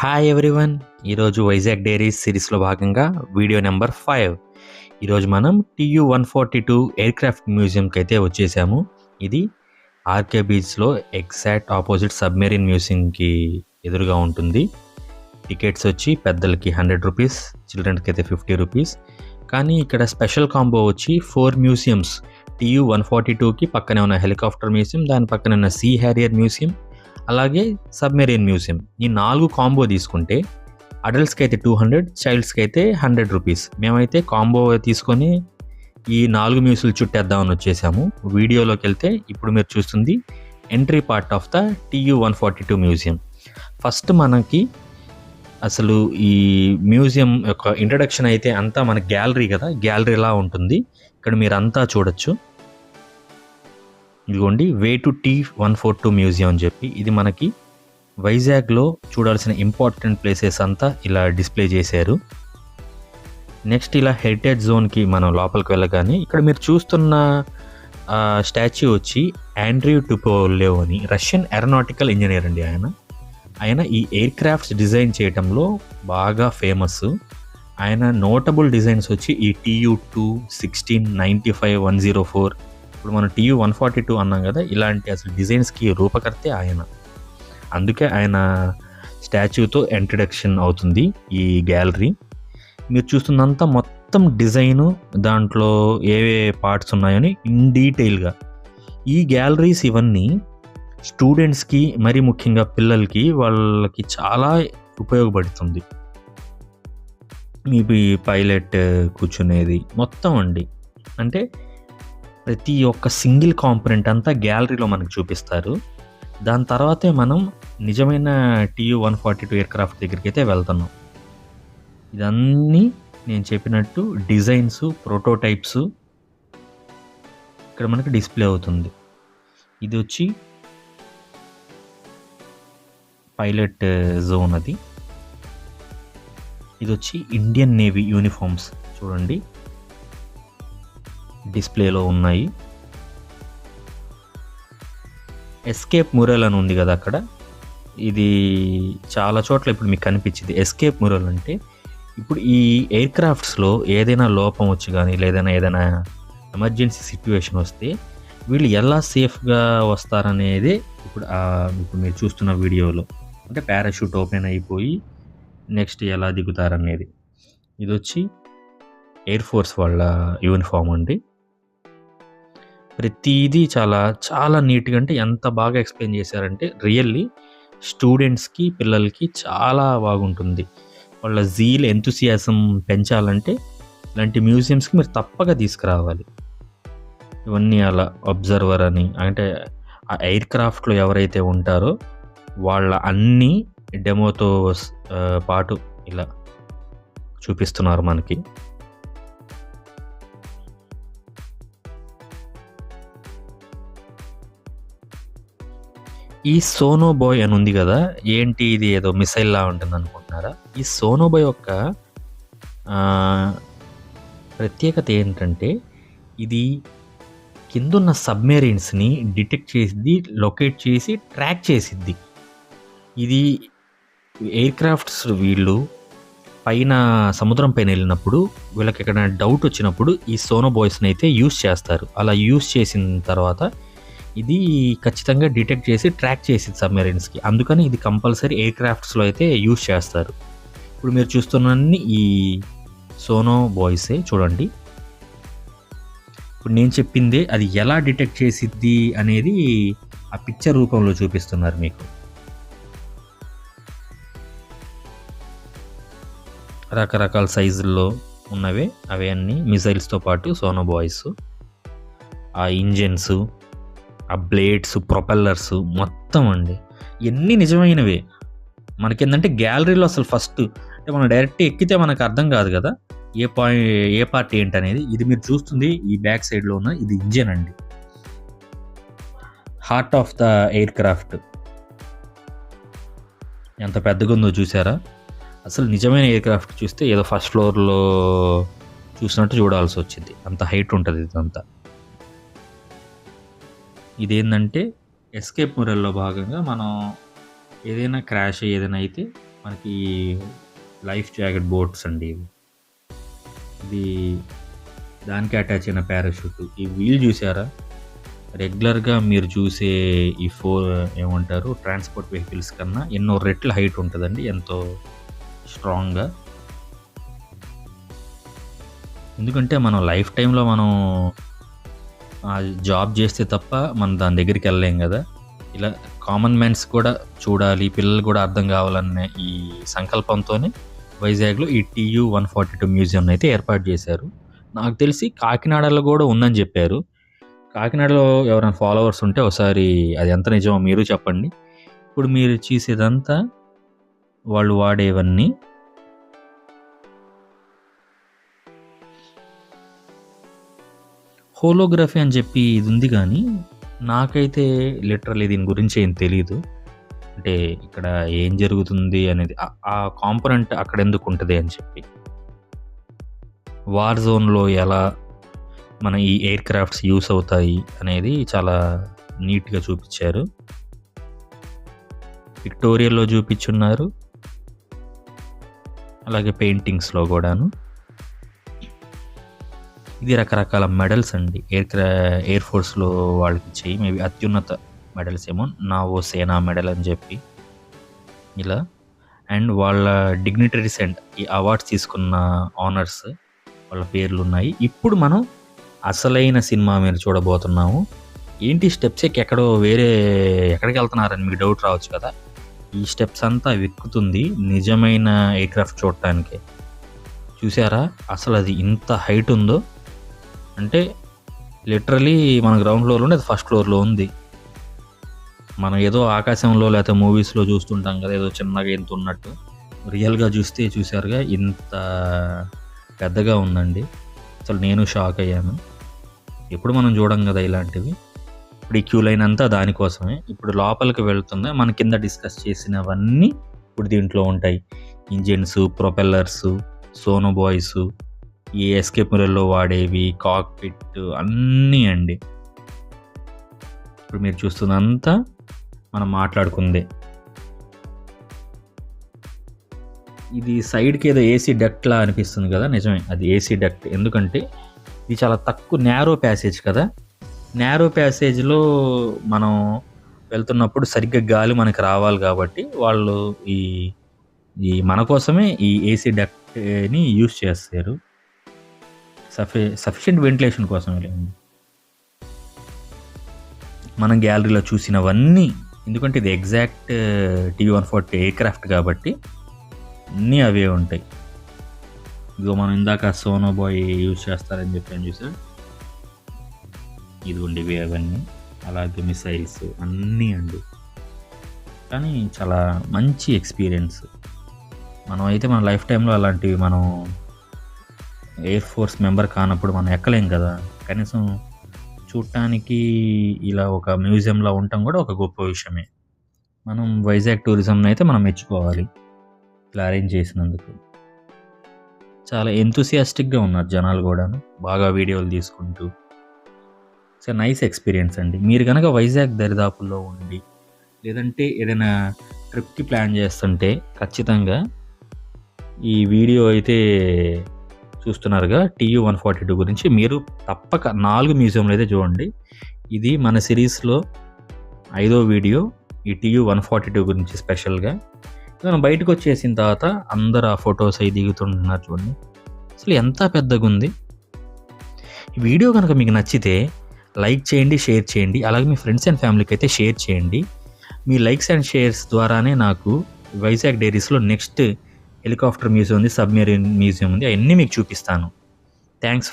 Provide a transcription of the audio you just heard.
Hi everyone. ఈరోజు Vizag diaries సిరీస్లో భాగంగా వీడియో నెంబర్ 5. ఈరోజు మనం TU-142 ఎయిర్క్రాఫ్ట్ మ్యూజియంకి అయితే వచ్చేసాము. ఇది ఆర్కే బీచ్లో ఎగ్జాక్ట్ ఆపోజిట్ సబ్మెరీన్ మ్యూజియంకి ఎదురుగా ఉంటుంది. టికెట్స్ వచ్చి పెద్దలకి 100 రూపీస్, చిల్డ్రన్స్కి అయితే 50 రూపీస్. కానీ ఇక్కడ స్పెషల్ కాంబో వచ్చి 4 మ్యూజియంస్. TU-142కి పక్కనే ఉన్న హెలికాప్టర్ మ్యూజియం, దాని పక్కన ఉన్న సీ హ్యారియర్ మ్యూజియం, అలాగే సబ్మెరీన్ మ్యూజియం. ఈ 4 కాంబో తీసుకుంటే అడల్ట్స్కి అయితే 200, చైల్డ్స్కి అయితే 100 రూపీస్. మేమైతే కాంబో తీసుకొని ఈ 4 మ్యూజియంలు చుట్టేద్దామని వచ్చేసాము. వీడియోలోకి వెళ్తే ఇప్పుడు మీరు చూస్తుంది entry part of the TU-142 museum. First మనకి అసలు ఈ మ్యూజియం యొక్క ఇంట్రడక్షన్ అయితే అంతా మన గ్యాలరీ కదా, గ్యాలరీలా ఉంటుంది. ఇక్కడ మీరు అంతా చూడొచ్చు. ఇదిగోండి వే టు T-142 మ్యూజియం అని చెప్పి, ఇది మనకి వైజాగ్లో చూడాల్సిన ఇంపార్టెంట్ ప్లేసెస్ అంతా ఇలా డిస్ప్లే చేశారు. నెక్స్ట్ ఇలా హెరిటేజ్ జోన్కి మనం లోపలికి వెళ్ళగానే ఇక్కడ మీరు చూస్తున్న స్టాచ్యూ వచ్చి ఆండ్రీ టుపోలేవ్ అని రష్యన్ ఏరోనాటికల్ ఇంజనీర్ అండి. ఆయన ఈ ఎయిర్ క్రాఫ్ట్స్ డిజైన్ చేయడంలో బాగా ఫేమస్. ఆయన నోటబుల్ డిజైన్స్ వచ్చి ఈ TU-2, 16, 95, 104, ఇప్పుడు మనం TU-142 అన్నాం కదా, ఇలాంటి అసలు డిజైన్స్కి రూపకర్తే ఆయన. అందుకే ఆయన స్టాచ్యూతో ఇంట్రడక్షన్ అవుతుంది ఈ గ్యాలరీ. మీరు చూస్తున్నంత మొత్తం డిజైను, దాంట్లో ఏవే పార్ట్స్ ఉన్నాయని ఇన్ డీటెయిల్గా. ఈ గ్యాలరీస్ ఇవన్నీ స్టూడెంట్స్కి, మరి ముఖ్యంగా పిల్లలకి, వాళ్ళకి చాలా ఉపయోగపడుతుంది. మీ పైలట్ కూర్చునేది మొత్తం అండి. అంటే ప్రతి ఒక్క సింగిల్ కాంపోనెంట్ అంతా గ్యాలరీలో మనకు చూపిస్తారు. దాని తర్వాతే మనం నిజమైన TU-142 ఎయిర్క్రాఫ్ట్ దగ్గరికి అయితే వెళ్తున్నాం. ఇదన్నీ నేను చెప్పినట్టు డిజైన్స్, ప్రోటోటైప్స్ ఇక్కడ మనకి డిస్ప్లే అవుతుంది. ఇది వచ్చి పైలట్ జోన్. ఇది వచ్చి ఇండియన్ నేవీ యూనిఫామ్స్ చూడండి డిస్ప్లేలో ఉన్నాయి. ఎస్కేప్ మురల్ అని ఉంది కదా అక్కడ, ఇది చాలా చోట్ల ఇప్పుడు మీకు కనిపించింది. ఎస్కేప్ మురల్ అంటే ఇప్పుడు ఈ ఎయిర్క్రాఫ్ట్స్లో ఏదైనా లోపం వచ్చి కానీ, లేదైనా ఏదైనా ఎమర్జెన్సీ సిచ్యువేషన్ వస్తే వీళ్ళు ఎలా సేఫ్గా వస్తారనేదే ఇప్పుడు మీరు చూస్తున్న వీడియోలో. అంటే పారాషూట్ ఓపెన్ అయిపోయి నెక్స్ట్ ఎలా దిగుతారనేది. ఇది వచ్చి ఎయిర్ ఫోర్స్ వాళ్ళ యూనిఫామ్ అండి. ప్రతిదీ చాలా చాలా నీట్గా, అంటే ఎంత బాగా ఎక్స్ప్లెయిన్ చేశారంటే రియల్లీ స్టూడెంట్స్కి, పిల్లలకి చాలా బాగుంటుంది. వాళ్ళ జీల్, ఎంతూసియాజం పెంచాలంటే ఇలాంటి మ్యూజియంస్కి మీరు తప్పక తీసుకురావాలి. ఇవన్నీ అలా అబ్జర్వర్ అని, అంటే ఆ ఎయిర్ క్రాఫ్ట్లో ఎవరైతే ఉంటారో వాళ్ళ అన్నీ డెమోతో పాటు ఇలా చూపిస్తున్నారు మనకి. ఈ సోనోబాయ్ అని ఉంది కదా, ఏంటి ఇది ఏదో మిసైల్లా ఉంటుంది అనుకుంటున్నారా? ఈ సోనోబాయ్ యొక్క ప్రత్యేకత ఏంటంటే ఇది కిందున్న సబ్మెరీన్స్ని డిటెక్ట్ చేసిద్ది, లొకేట్ చేసి ట్రాక్ చేసిద్ది. ఇది ఎయిర్ క్రాఫ్ట్స్ వీళ్ళు పైన సముద్రం పైన వెళ్ళినప్పుడు వీళ్ళకి ఎక్కడైనా డౌట్ వచ్చినప్పుడు ఈ సోనోబాయ్స్ని అయితే యూస్ చేస్తారు. అలా యూస్ చేసిన తర్వాత ఇది ఖచ్చితంగా డిటెక్ట్ చేసి ట్రాక్ చేసింది సబ్మెరీన్స్కి. అందుకని ఇది కంపల్సరీ ఎయిర్ క్రాఫ్ట్స్లో అయితే యూస్ చేస్తారు. ఇప్పుడు మీరు చూస్తున్నన్ని ఈ సోనోబాయ్సే చూడండి. ఇప్పుడు నేను చెప్పిందే అది ఎలా డిటెక్ట్ చేసిద్ది అనేది ఆ పిక్చర్ రూపంలో చూపిస్తున్నారు మీకు. రకరకాల సైజుల్లో ఉన్నవే అవే అన్నీ మిసైల్స్తో పాటు సోనోబాయ్స్. ఆ ఇంజన్స్, ఆ బ్లేడ్స్, ప్రొపెల్లర్స్ మొత్తం అండి ఇవన్నీ నిజమైనవే. మనకేంటంటే గ్యాలరీలో అసలు ఫస్ట్ అంటే మనం డైరెక్ట్ ఎక్కితే మనకు అర్థం కాదు కదా ఏ పార్ట్ ఏంటి అనేది. ఇది మీరు చూస్తుంది ఈ బ్యాక్ సైడ్లో ఉన్న ఇది ఇంజన్ అండి, heart of the air craft. ఎంత పెద్దగా ఉందో చూసారా? అసలు నిజమైన ఎయిర్ క్రాఫ్ట్ చూస్తే ఏదో ఫస్ట్ ఫ్లోర్లో చూసినట్టు చూడాల్సి వచ్చింది, అంత హైట్ ఉంటుంది ఇదంతా. ఇదేంటంటే ఎస్కేప్ మురల్లో భాగంగా మనం ఏదైనా క్రాష్ ఏదైనా అయితే మనకి లైఫ్ జాకెట్ బోట్స్ అండి ఇవి. ఇది దానికి అటాచ్ అయిన పారాషూట్. ఈ వీల్ చూసారా? రెగ్యులర్‌గా మీరు చూసే ఈ ఏమంటారు ట్రాన్స్‌పోర్ట్ వెహికల్స్ కన్నా ఎన్నో రెట్ల హైట్ ఉంటదండి. ఎంతో స్ట్రాంగ్‌గా. ఎందుకంటే మనం లైఫ్ టైమ్‌లో మనం జాబ్ చేస్తే తప్ప మనం దాని దగ్గరికి వెళ్ళలేం గదా! ఇలా కామన్ మ్యాన్స్ కూడా చూడాలి, పిల్లలు కూడా అర్థం కావాలనే ఈ సంకల్పంతోనే వైజాగ్‌లో ఈ టీయూ 142 మ్యూజియంనయితే ఏర్పాటు చేశారు. నాకు తెలిసి కాకినాడలో గూడా ఉందని జెప్పారు. కాకినాడలో ఎవరైనా ఫాలోవర్స్ ఉంటే ఒకసారి అది ఎంత నిజమో మీరు చెప్పండి. ఇప్పుడు మీరు చూసేదంతా వాళ్ళు వాడేవన్నీ హోలోగ్రఫీ అని చెప్పి ఇది ఉంది గానీ, నాకైతే లిటరల్లీ దీని గురించి ఏం తెలీదు. అంటే ఇక్కడ ఏం జరుగుతుంది అనేది ఆ కాంపోనెంట్ అక్కడెందుకుంటది అని చెప్పి. వార్ జోన్‌లో ఎలా మన ఈ ఎయిర్ క్రాఫ్ట్స్ యూస్ అవుతాయి అనేది చాలా నీట్‌గా చూపిచ్చారు. పిక్టోరియల్‌లో చూపిచ్చున్నారు. అలాగే పెయింటింగ్స్‌లో గూడాను. ఇది రకరకాల మెడల్స్ అండి. ఎయిర్ ఫోర్స్‌లో వాళ్ళకిచ్చేయి. మేబీ అత్యున్నత మెడల్స్ ఏమో. నావో సేనా మెడల్ అని చెప్పి ఇలా. అండ్ వాళ్ళ డిగ్నిటరీస్ అండ్ ఈ అవార్డ్స్ తీసుకున్న ఆనర్స్ వాళ్ళ పేర్లున్నాయి. ఇప్పుడు మనం అసలైన సినిమా మీరు చూడబోతున్నాము. ఏంటి స్టెప్స్ ఎక్కి ఎక్కడో ఎక్కడికెళ్తున్నారని మీకు డౌట్ రావచ్చు కదా! ఈ స్టెప్స్ అంతా వెక్కుతుంది నిజమైన ఎయిర్‌క్రాఫ్ట్ చూడటానికే. చూసారా? అసలది ఇంత హైట్ ఉందో. అంటే లిటరల్లీ మన గ్రౌండ్ ఫ్లోర్‌లో ఉండి అది ఫస్ట్ ఫ్లోర్‌లో ఉంది. మనం ఏదో ఆకాశంలో లేకపోతే మూవీస్‌లో చూస్తుంటాం కదా! ఏదో చిన్నగా ఇంత ఉన్నట్టు. రియల్‌గా చూస్తే చూసారుగా ఇంత పెద్దగా ఉందండి. అసలు నేను షాక్ అయ్యాను. ఎప్పుడు మనం చూడం కదా ఇలాంటివి. ఇప్పుడు ఈ క్యూ లైన్ అంతా దానికోసమే. ఇప్పుడు లోపలికి వెళ్తుంది. మన కింద డిస్కస్ చేసినవన్నీ ఇప్పుడు దీంట్లో ఉంటాయి. ఇంజిన్స్, ప్రొపెల్లర్స్, సోనోబాయ్స్, ఈ ఎస్కేప్ మిర్రర్‌లో వాడేవి, కాక్‌పిట్ అన్నీ అండి. ఇప్పుడు మీరు చూస్తున్నదంతా మనం మాట్లాడుకుందే. ఇది సైడ్‌కి ఏదో ఏసీ డక్ట్‌లా అనిపిస్తుంది కదా! నిజమే అది ఏసీ డక్ట్. ఎందుకంటే ఇది చాలా తక్కువ న్యారో ప్యాసేజ్ కదా! న్యారో ప్యాసేజ్‌లో మనం వెళ్తున్నప్పుడు సరిగ్గా గాలి మనకి రావాలి కాబట్టి వాళ్ళు ఈ ఈ మన కోసమే ఈ ఏసీ డక్ట్‌ని యూజ్ చేస్తారు. సఫిషియెంట్ వెంటిలేషన్ కోసమే లేండి. మనం గ్యాలరీలో చూసినవన్నీ ఎందుకంటే ఇది ఎగ్జాక్ట్ టీ-140 ఎయిర్‌క్రాఫ్ట్ కాబట్టి అన్నీ అవే ఉంటాయి. ఇదిగో మనం ఇందాక సోనోబాయ్ యూజ్ చేస్తారని చెప్పాను చూసారా? ఇదిగోండి ఇవే అవన్నీ. అలాగే మిసైల్స్ అన్నీ అండి. కానీ చాలా మంచి ఎక్స్‌పీరియన్స్. మనం అయితే మన లైఫ్ టైమ్‌లో అలాంటివి మనం ఎయిర్ ఫోర్స్ మెంబర్ కానప్పుడు మనం ఎక్కలేం కదా! కనీసం చూడటానికి ఇలా ఒక మ్యూజియంలా ఉండటం కూడా ఒక గొప్ప విషయమే. మనం వైజాగ్ టూరిజంని అయితే మనం మెచ్చుకోవాలి. ఇలా అరేంజ్ చేసినందుకు. చాలా ఎంతూసియాస్టిక్‌గా ఉన్నారు జనాలు గూడాను. బాగా వీడియోలు తీసుకుంటూ. ఇట్స్ ఎ నైస్ ఎక్స్‌పీరియన్స్ అండి. మీరు గనక వైజాగ్ దరిదాపుల్లో ఉండి, లేదంటే ఏదైనా ట్రిప్‌కి ప్లాన్ చేస్తుంటే ఖచ్చితంగా ఈ వీడియో అయితే చూస్తున్నారుగా టీయూ-142 గురించి మీరు తప్పక 4 మ్యూజియంలు అయితే చూడండి. ఇది మన సిరీస్‌లో 5వ వీడియో ఈ టీయూ-142 గురించి స్పెషల్‌గా. మనం బయటకొచ్చేసిన తర్వాత అందరూ ఆ ఫోటోస్ అయి దిగుతుంటున్నారు చూడండి. అసలు ఎంత పెద్దగుంది. ఈ వీడియో గనక మీకు నచ్చితే లైక్ చేయండి, షేర్ చేయండి. అలాగే మీ ఫ్రెండ్స్ అండ్ ఫ్యామిలీకి అయితే షేర్ చేయండి. మీ లైక్స్ అండ్ షేర్స్ ద్వారానే నాకు వైజాగ్ డైరీస్‌లో నెక్స్ట్ హెలికాప్టర్ మ్యూజియం ఉంది, సబ్‌మెరైన్ మ్యూజియం ఉంది. అయన్నీ మీకు చూపిస్తాను. థాంక్స్